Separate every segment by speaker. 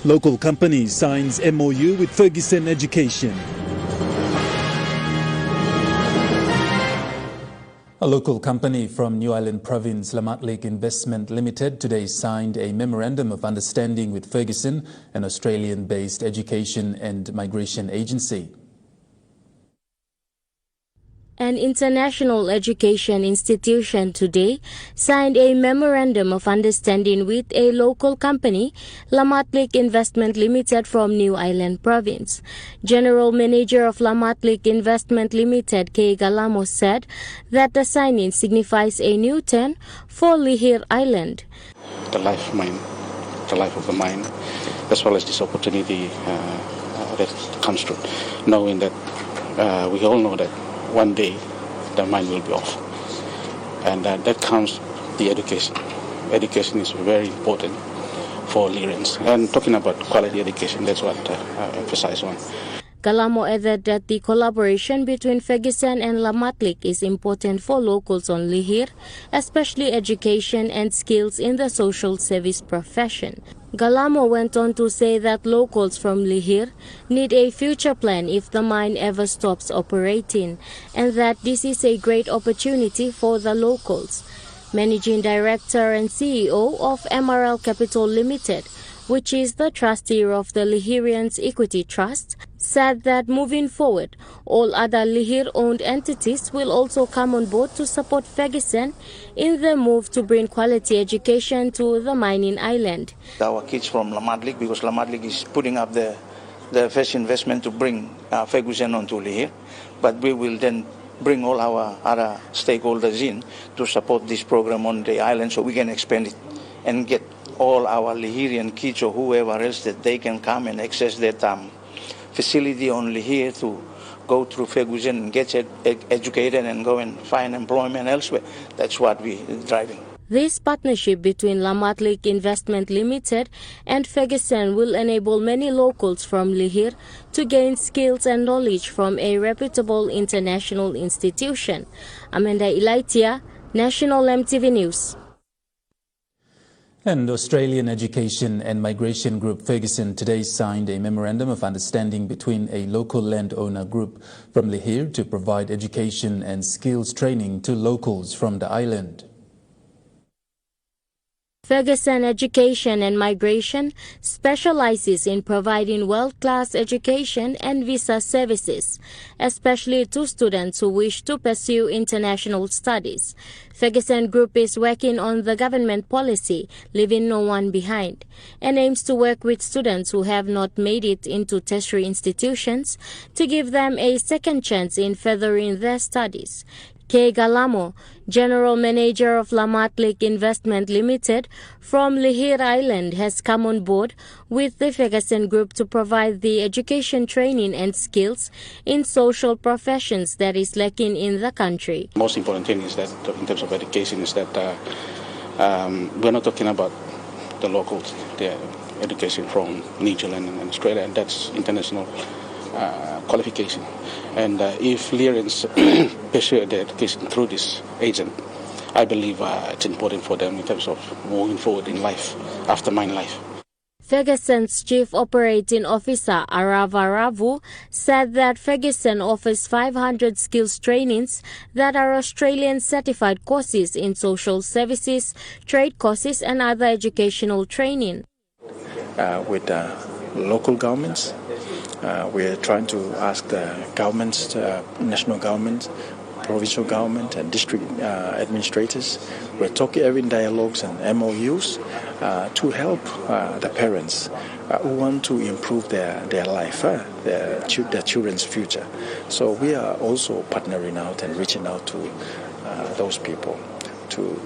Speaker 1: Local company signs MOU with Ferguson Education. A local company from New Ireland Province, 𝐿 Investment Limited, today signed a memorandum of understanding with Ferguson, an Australian-based education and migration agency.
Speaker 2: An international education institution today signed a memorandum of understanding with a local company, 𝐿 Investment Limited from New Ireland Province. General Manager of 𝐿 Investment Limited, 𝐂𝐝𝐿 said that the signing signifies a new turn for Lihir Island.
Speaker 3: The life of the mine, as well as this opportunity that comes through, knowing that we all know that one day the mine will be off, and that comes the education. Education is very important for Lihirians, and talking about quality education, that's what I emphasize on.
Speaker 2: 𝐶𝐝𝐿 added that the collaboration between Ferguson and 𝐿 is important for locals on Lihir, especially education and skills in the social service profession. 𝐶𝐿 went on to say that locals from Lihir need a future plan if the mine ever stops operating, and that this is a great opportunity for the locals. Managing Director and CEO of MRL Capital Limited, which is the trustee of the Lihirians Equity Trust, said that moving forward, all other Lihir-owned entities will also come on board to support Ferguson in their move to bring quality education to the mining island.
Speaker 4: Our kids from 𝐿, because 𝐿 is putting up the first investment to bring Ferguson onto Lihir, but we will then bring all our other stakeholders in to support this program on the island so we can expand it and get all our Lihirian kids or whoever else that they can come and access that facility on Lihir to go through Ferguson and get educated and go and find employment elsewhere. That's what we're driving.
Speaker 2: This partnership between 𝐿 Investment Limited and Ferguson will enable many locals from Lihir to gain skills and knowledge from a reputable international institution. Amanda Ilaitia, National MTV News.
Speaker 1: And Australian education and migration group Ferguson today signed a memorandum of understanding between a local landowner group from Lihir to provide education and skills training to locals from the island.
Speaker 2: Ferguson Education and Migration specializes in providing world-class education and visa services, especially to students who wish to pursue international studies. Ferguson Group is working on the government policy, leaving no one behind, and aims to work with students who have not made it into tertiary institutions to give them a second chance in furthering their studies. 𝐂𝐝𝐿, General Manager of 𝐿 Investment Limited from Lihir Island, has come on board with the Ferguson Group to provide the education training and skills in social professions that is lacking in the country.
Speaker 3: Most important thing is that in terms of education is that we're not talking about the locals, the education from New Zealand and Australia, and that's international qualification. And if Lihirians pursue their education through this agent, I believe it's important for them in terms of moving forward in life, after mine life.
Speaker 2: Ferguson's Chief Operating Officer, Arava Ravu, said that Ferguson offers 500 skills trainings that are Australian certified courses in social services, trade courses and other educational training.
Speaker 5: With local governments, we're trying to ask the governments, national government, provincial government and district administrators. We're talking in dialogues and MOUs to help the parents who want to improve their life, their children's future. So we are also partnering out and reaching out to those people to.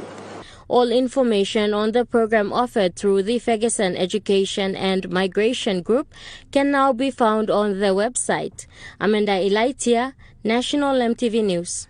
Speaker 2: All information on the program offered through the Ferguson Education and Migration Group can now be found on their website. Amanda Ilaitia, National MTV News.